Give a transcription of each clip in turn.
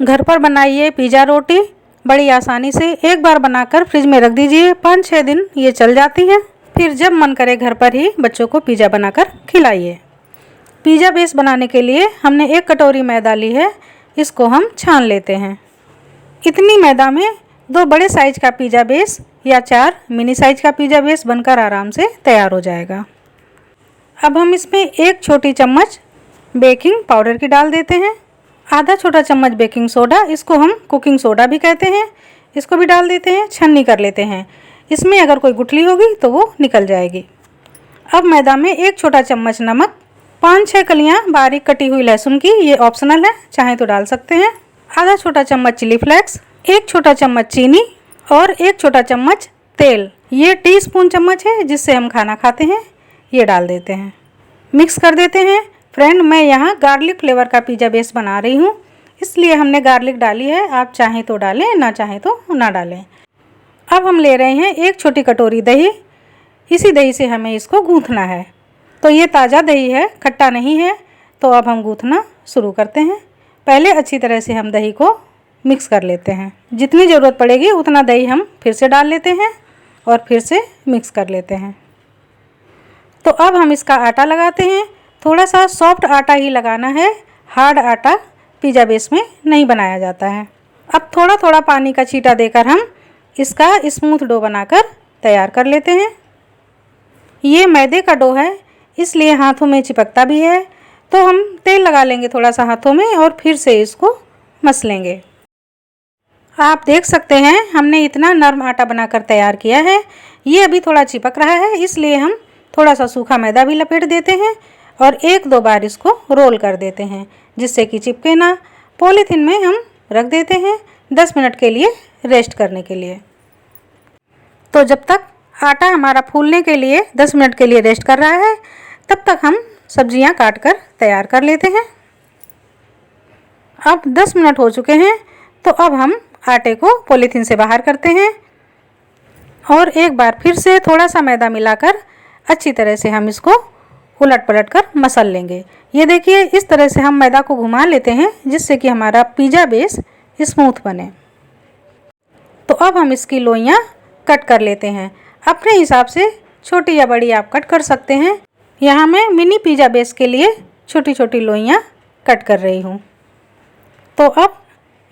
घर पर बनाइए पिज़्ज़ा रोटी बड़ी आसानी से। एक बार बनाकर फ्रिज में रख दीजिए, 5-6 दिन ये चल जाती हैं। फिर जब मन करे घर पर ही बच्चों को पिज़्ज़ा बनाकर खिलाइए। पिज़्ज़ा बेस बनाने के लिए हमने 1 कटोरी मैदा ली है, इसको हम छान लेते हैं। इतनी मैदा में 2 बड़े साइज का पिज़्ज़ा बेस या 4 मिनी साइज का पिज़्ज़ा बेस बनकर आराम से तैयार हो जाएगा। अब हम इसमें 1 छोटी चम्मच बेकिंग पाउडर की डाल देते हैं। आधा छोटा चम्मच बेकिंग सोडा, इसको हम कुकिंग सोडा भी कहते हैं, इसको भी डाल देते हैं। छन्नी कर लेते हैं, इसमें अगर कोई गुठली होगी तो वो निकल जाएगी। अब मैदा में 1 छोटा चम्मच नमक, 5-6 कलियां बारीक कटी हुई लहसुन की, ये ऑप्शनल है, चाहे तो डाल सकते हैं। आधा छोटा चम्मच चिली फ्लेक्स, 1 छोटा चम्मच चीनी और 1 छोटा चम्मच तेल, ये टीस्पून चम्मच है जिससे हम खाना खाते हैं, ये डाल देते हैं। मिक्स कर देते हैं। फ्रेंड, मैं यहाँ गार्लिक फ्लेवर का पिज़्ज़ा बेस बना रही हूँ, इसलिए हमने गार्लिक डाली है। आप चाहें तो डालें, ना चाहें तो ना डालें। अब हम ले रहे हैं 1 छोटी कटोरी दही। इसी दही से हमें इसको गूँथना है। तो ये ताज़ा दही है, खट्टा नहीं है। तो अब हम गूँथना शुरू करते हैं। पहले अच्छी तरह से हम दही को मिक्स कर लेते हैं। जितनी ज़रूरत पड़ेगी उतना दही हम फिर से डाल लेते हैं और फिर से मिक्स कर लेते हैं। तो अब हम इसका आटा लगाते हैं। थोड़ा सा सॉफ्ट आटा ही लगाना है, हार्ड आटा पिज़्ज़ा बेस में नहीं बनाया जाता है। अब थोड़ा थोड़ा पानी का छींटा देकर हम इसका स्मूथ डो बनाकर तैयार कर लेते हैं। ये मैदे का डो है, इसलिए हाथों में चिपकता भी है, तो हम तेल लगा लेंगे थोड़ा सा हाथों में और फिर से इसको मस लेंगे। आप देख सकते हैं हमने इतना नरम आटा बनाकर तैयार किया है। ये अभी थोड़ा चिपक रहा है, इसलिए हम थोड़ा सा सूखा मैदा भी लपेट देते हैं और 1-2 बार इसको रोल कर देते हैं जिससे कि चिपके ना। पॉलीथीन में हम रख देते हैं 10 मिनट के लिए रेस्ट करने के लिए। तो जब तक आटा हमारा फूलने के लिए 10 मिनट के लिए रेस्ट कर रहा है, तब तक हम सब्जियां काट कर तैयार कर लेते हैं। अब 10 मिनट हो चुके हैं, तो अब हम आटे को पॉलीथीन से बाहर करते हैं और एक बार फिर से थोड़ा सा मैदा मिलाकर अच्छी तरह से हम इसको उलट पलट कर मसल लेंगे। ये देखिए, इस तरह से हम मैदा को घुमा लेते हैं जिससे कि हमारा पिज़्ज़ा बेस स्मूथ बने। तो अब हम इसकी लोइयाँ कट कर लेते हैं। अपने हिसाब से छोटी या बड़ी आप कट कर सकते हैं। यहाँ मैं मिनी पिज़्ज़ा बेस के लिए छोटी छोटी लोइयाँ कट कर रही हूँ। तो अब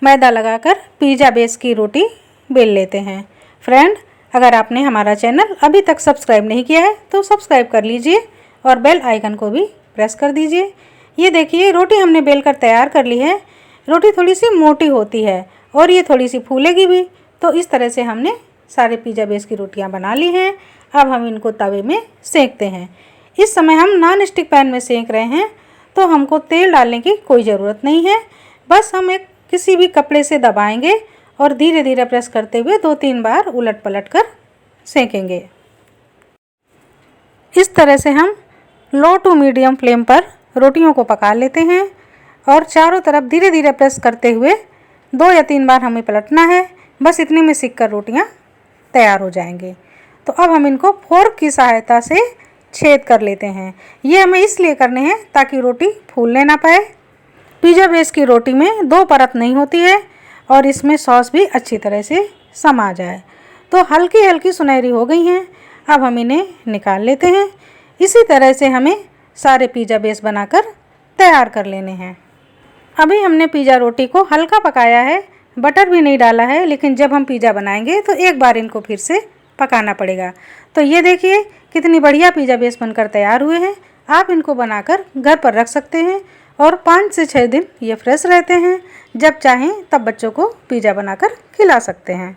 मैदा लगाकर पिज़्ज़ा बेस की रोटी बेल लेते हैं। फ्रेंड, अगर आपने हमारा चैनल अभी तक सब्सक्राइब नहीं किया है तो सब्सक्राइब कर लीजिए और बेल आइकन को भी प्रेस कर दीजिए। ये देखिए, रोटी हमने बेल कर तैयार कर ली है। रोटी थोड़ी सी मोटी होती है और ये थोड़ी सी फूलेगी भी। तो इस तरह से हमने सारे पिज़्ज़ा बेस की रोटियां बना ली हैं। अब हम इनको तवे में सेंकते हैं। इस समय हम नॉन स्टिक पैन में सेंक रहे हैं, तो हमको तेल डालने की कोई ज़रूरत नहीं है। बस हम एक किसी भी कपड़े से दबाएंगे और धीरे धीरे प्रेस करते हुए 2-3 बार उलट पलट कर सेंकेंगे। इस तरह से हम लो टू मीडियम फ्लेम पर रोटियों को पका लेते हैं और चारों तरफ धीरे धीरे प्रेस करते हुए 2 या 3 बार हमें पलटना है। बस इतने में सिककर रोटियां तैयार हो जाएंगी। तो अब हम इनको फोर्क की सहायता से छेद कर लेते हैं। ये हमें इसलिए करने हैं ताकि रोटी फूलने ना पाए। पिज़्ज़ा बेस की रोटी में 2 परत नहीं होती है और इसमें सॉस भी अच्छी तरह से समा जाए। तो हल्की हल्की सुनहरी हो गई हैं। अब हम इन्हें निकाल लेते हैं। इसी तरह से हमें सारे पिज़्ज़ा बेस बनाकर तैयार कर लेने हैं। अभी हमने पिज़्ज़ा रोटी को हल्का पकाया है, बटर भी नहीं डाला है, लेकिन जब हम पिज़्ज़ा बनाएंगे तो एक बार इनको फिर से पकाना पड़ेगा। तो ये देखिए कितनी बढ़िया पिज़्ज़ा बेस बनकर तैयार हुए हैं। आप इनको बनाकर घर पर रख सकते हैं और 5 से 6 दिन ये फ्रेश रहते हैं। जब चाहें तब बच्चों को पिज़्ज़ा बनाकर खिला सकते हैं।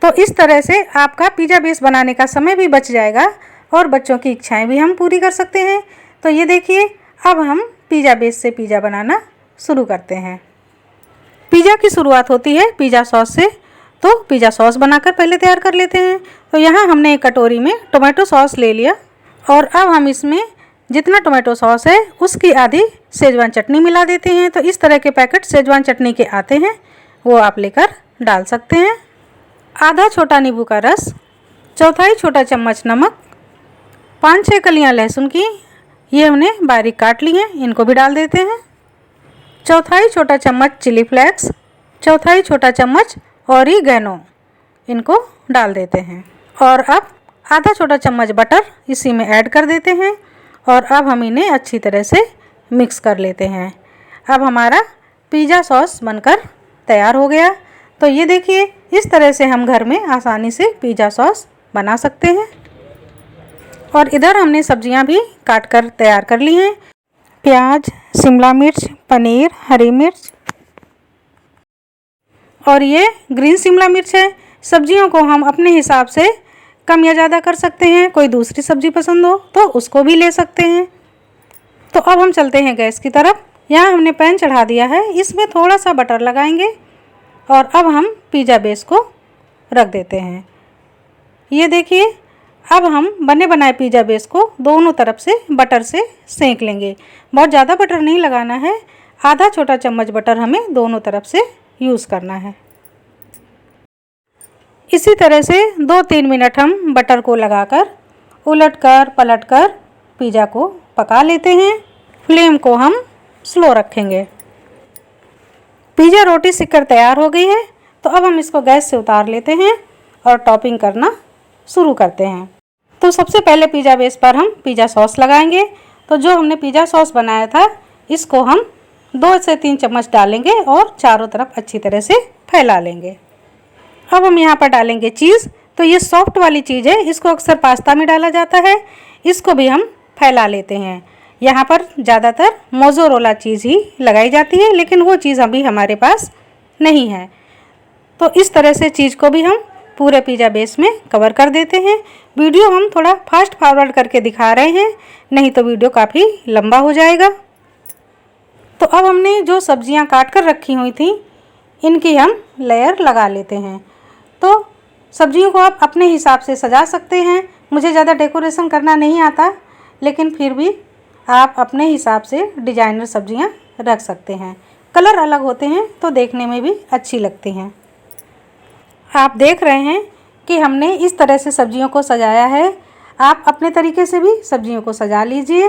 तो इस तरह से आपका पिज़्ज़ा बेस बनाने का समय भी बच जाएगा और बच्चों की इच्छाएं भी हम पूरी कर सकते हैं। तो ये देखिए, अब हम पिज़्ज़ा बेस से पिज़्ज़ा बनाना शुरू करते हैं। पिज़्ज़ा की शुरुआत होती है पिज़्ज़ा सॉस से, तो पिज़्ज़ा सॉस बनाकर पहले तैयार कर लेते हैं। तो यहाँ हमने एक कटोरी में टोमेटो सॉस ले लिया और अब हम इसमें जितना टोमेटो सॉस है उसकी आधी शेजवान चटनी मिला देते हैं। तो इस तरह के पैकेट शेजवान चटनी के आते हैं, वो आप लेकर डाल सकते हैं। आधा छोटा नींबू का रस, 1/4 छोटा चम्मच नमक, 5-6 कलियां लहसुन की, ये हमने बारीक काट ली हैं, इनको भी डाल देते हैं। चौथाई छोटा चम्मच चिली फ्लेक्स, चौथाई छोटा चम्मच ऑरिगेनो इनको डाल देते हैं। और अब आधा छोटा चम्मच बटर इसी में ऐड कर देते हैं और अब हम इन्हें अच्छी तरह से मिक्स कर लेते हैं। अब हमारा पिज़्ज़ा सॉस बनकर तैयार हो गया। तो ये देखिए, इस तरह से हम घर में आसानी से पिज़्ज़ा सॉस बना सकते हैं। और इधर हमने सब्जियां भी काट कर तैयार कर ली हैं। प्याज, शिमला मिर्च, पनीर, हरी मिर्च और ये ग्रीन शिमला मिर्च है। सब्जियों को हम अपने हिसाब से कम या ज़्यादा कर सकते हैं। कोई दूसरी सब्जी पसंद हो तो उसको भी ले सकते हैं। तो अब हम चलते हैं गैस की तरफ। यहाँ हमने पैन चढ़ा दिया है, इसमें थोड़ा सा बटर लगाएंगे और अब हम पिज़्ज़ा बेस को रख देते हैं। ये देखिए, अब हम बने बनाए पिज़्ज़ा बेस को दोनों तरफ से बटर से सेंक लेंगे। बहुत ज़्यादा बटर नहीं लगाना है, आधा छोटा चम्मच बटर हमें दोनों तरफ से यूज़ करना है। इसी तरह से 2-3 मिनट हम बटर को लगाकर उलटकर पलटकर पिज़्ज़ा को पका लेते हैं। फ्लेम को हम स्लो रखेंगे। पिज़्ज़ा रोटी सिककर तैयार हो गई है। तो अब हम इसको गैस से उतार लेते हैं और टॉपिंग करना शुरू करते हैं। तो सबसे पहले पिज़्ज़ा बेस पर हम पिज़्ज़ा सॉस लगाएंगे। तो जो हमने पिज़्ज़ा सॉस बनाया था इसको हम 2 से 3 चम्मच डालेंगे और चारों तरफ अच्छी तरह से फैला लेंगे। अब हम यहाँ पर डालेंगे चीज़। तो ये सॉफ्ट वाली चीज़ है, इसको अक्सर पास्ता में डाला जाता है। इसको भी हम फैला लेते हैं। यहाँ पर ज़्यादातर मोज़रेला चीज़ ही लगाई जाती है, लेकिन वो चीज़ अभी हमारे पास नहीं है। तो इस तरह से चीज़ को भी हम पूरे पिज़्ज़ा बेस में कवर कर देते हैं। वीडियो हम थोड़ा फास्ट फॉरवर्ड करके दिखा रहे हैं, नहीं तो वीडियो काफ़ी लंबा हो जाएगा। तो अब हमने जो सब्जियां काट कर रखी हुई थी इनकी हम लेयर लगा लेते हैं। तो सब्जियों को आप अपने हिसाब से सजा सकते हैं। मुझे ज़्यादा डेकोरेशन करना नहीं आता, लेकिन फिर भी आप अपने हिसाब से डिजाइनर सब्जियां रख सकते हैं। कलर अलग होते हैं तो देखने में भी अच्छी लगती हैं। आप देख रहे हैं कि हमने इस तरह से सब्जियों को सजाया है। आप अपने तरीके से भी सब्जियों को सजा लीजिए।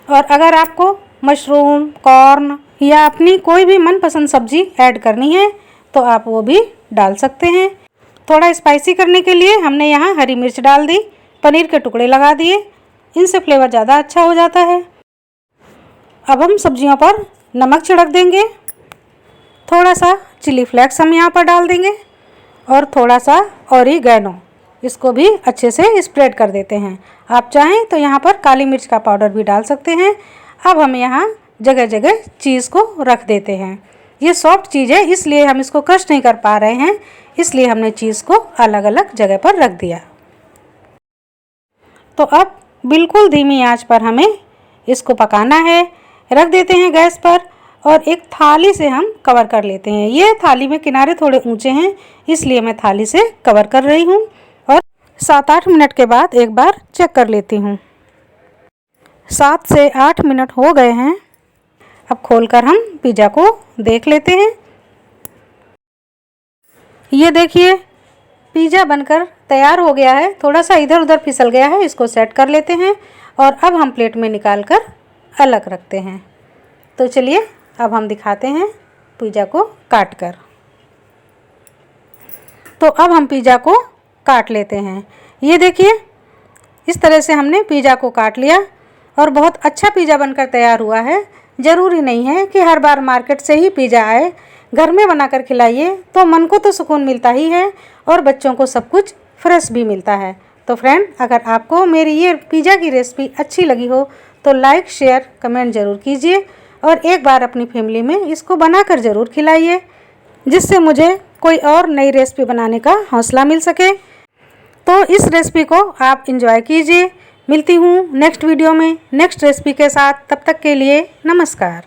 और अगर आपको मशरूम, कॉर्न या अपनी कोई भी मनपसंद सब्जी ऐड करनी है तो आप वो भी डाल सकते हैं। थोड़ा स्पाइसी करने के लिए हमने यहाँ हरी मिर्च डाल दी, पनीर के टुकड़े लगा दिए, इनसे फ्लेवर ज़्यादा अच्छा हो जाता है। अब हम सब्जियों पर नमक छिड़क देंगे, थोड़ा सा चिली फ्लेक्स हम यहाँ पर डाल देंगे और थोड़ा सा ऑरिगेनो, इसको भी अच्छे से स्प्रेड कर देते हैं। आप चाहें तो यहाँ पर काली मिर्च का पाउडर भी डाल सकते हैं। अब हम यहाँ जगह जगह चीज़ को रख देते हैं। ये सॉफ्ट चीज़ है इसलिए हम इसको क्रश नहीं कर पा रहे हैं, इसलिए हमने चीज़ को अलग अलग जगह पर रख दिया। तो अब बिल्कुल धीमी आंच पर हमें इसको पकाना है। रख देते हैं गैस पर और एक थाली से हम कवर कर लेते हैं। ये थाली में किनारे थोड़े ऊंचे हैं, इसलिए मैं थाली से कवर कर रही हूँ और 7-8 मिनट के बाद एक बार चेक कर लेती हूँ। 7 से 8 मिनट हो गए हैं। अब खोलकर हम पिज़्ज़ा को देख लेते हैं। ये देखिए, पिज़्ज़ा बनकर तैयार हो गया है। थोड़ा सा इधर उधर फिसल गया है, इसको सेट कर लेते हैं और अब हम प्लेट में निकाल कर अलग रखते हैं। तो चलिए अब हम दिखाते हैं पिज़्ज़ा को काट कर। तो अब हम पिज़्ज़ा को काट लेते हैं। ये देखिए, इस तरह से हमने पिज़्ज़ा को काट लिया और बहुत अच्छा पिज़्ज़ा बनकर तैयार हुआ है। ज़रूरी नहीं है कि हर बार मार्केट से ही पिज़्ज़ा आए, घर में बनाकर खिलाइए तो मन को तो सुकून मिलता ही है और बच्चों को सब कुछ फ्रेश भी मिलता है। तो फ्रेंड, अगर आपको मेरी ये पिज़्ज़ा की रेसिपी अच्छी लगी हो तो लाइक, शेयर, कमेंट ज़रूर कीजिए और एक बार अपनी फैमिली में इसको बनाकर ज़रूर खिलाइए, जिससे मुझे कोई और नई रेसिपी बनाने का हौसला मिल सके। तो इस रेसिपी को आप एंजॉय कीजिए। मिलती हूँ नेक्स्ट वीडियो में नेक्स्ट रेसिपी के साथ। तब तक के लिए नमस्कार।